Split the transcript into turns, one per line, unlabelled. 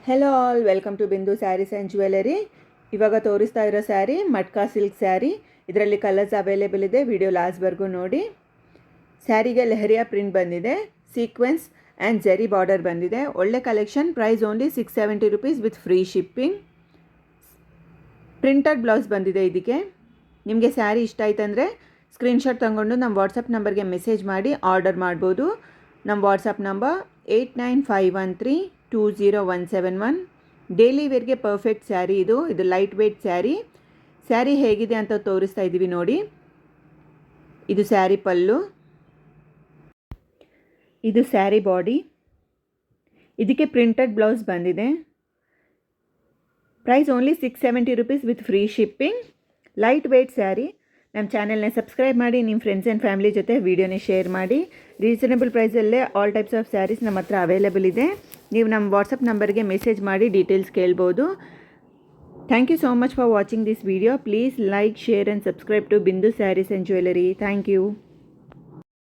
Hello all, welcome to Bindu sarees and jewellery. ಇವಾಗ ತೋರಿಸ್ತಾ ಇರೋ ಸ್ಯಾರಿ ಮಟ್ಕಾ ಸಿಲ್ಕ್ ಸ್ಯಾರಿ. ಇದರಲ್ಲಿ ಕಲರ್ಸ್ ಅವೈಲೇಬಲ್ ಇದೆ. ವಿಡಿಯೋ ಲಾಸ್ಟ್ವರೆಗೂ ನೋಡಿ. ಸ್ಯಾರಿಗೆ ಲೆಹರಿಯಾ ಪ್ರಿಂಟ್ ಬಂದಿದೆ, ಸೀಕ್ವೆನ್ಸ್ ಆ್ಯಂಡ್ ಜೆರಿ ಬಾರ್ಡರ್ ಬಂದಿದೆ. ಒಳ್ಳೆ collection. Price only 670 rupees with free shipping. Printed blouse ಬಂದಿದೆ ಇದಕ್ಕೆ. ನಿಮಗೆ ಸ್ಯಾರಿ ಇಷ್ಟ ಆಯ್ತಂದರೆ ಸ್ಕ್ರೀನ್ಶಾಟ್ ತೊಗೊಂಡು ನಮ್ಮ ವಾಟ್ಸಪ್ ನಂಬರ್ಗೆ ಮೆಸೇಜ್ ಮಾಡಿ ಆರ್ಡರ್ ಮಾಡ್ಬೋದು. ನಮ್ಮ ವಾಟ್ಸಪ್ ನಂಬರ್ 8951320171. ಡೈಲಿ ವೇರ್ಗೆ ಪರ್ಫೆಕ್ಟ್ ಸ್ಯಾರಿ ಇದು ಲೈಟ್ ವೇಟ್ ಸ್ಯಾರಿ. ಸ್ಯಾರಿ ಹೇಗಿದೆ ಅಂತ ತೋರಿಸ್ತಾ ಇದ್ದೀವಿ ನೋಡಿ. ಇದು ಸ್ಯಾರಿ ಪಲ್ಲು, ಇದು ಸ್ಯಾರಿ ಬಾಡಿ. ಇದಕ್ಕೆ ಪ್ರಿಂಟೆಡ್ ಬ್ಲೌಸ್ ಬಂದಿದೆ. Price only 670 rupees with free shipping. Light weight saree. ನಮ್ಮ ಚಾನೆಲ್ನ ಸಬ್ಸ್ಕ್ರೈಬ್ ಮಾಡಿ, ನಿಮ್ಮ ಫ್ರೆಂಡ್ಸ್ ಆ್ಯಂಡ್ ಫ್ಯಾಮಿಲಿ ಜೊತೆ ವೀಡಿಯೋನೇ ಶೇರ್ ಮಾಡಿ. ರೀಸನಬಲ್ ಪ್ರೈಸಲ್ಲೇ ಆಲ್ ಟೈಪ್ಸ್ ಆಫ್ ಸ್ಯಾರೀಸ್ ನಮ್ಮ ಹತ್ರ ಅವೈಲೇಬಲ್ ಇದೆ. ನೀವು ನಮ್ಮ ವಾಟ್ಸಪ್ ನಂಬರ್ಗೆ ಮೆಸೇಜ್ ಮಾಡಿ ಡೀಟೇಲ್ಸ್ ಕೇಳ್ಬೋದು. Thank you so much for watching this video. Please like, share and subscribe to Bindu sarees and jewellery. Thank you.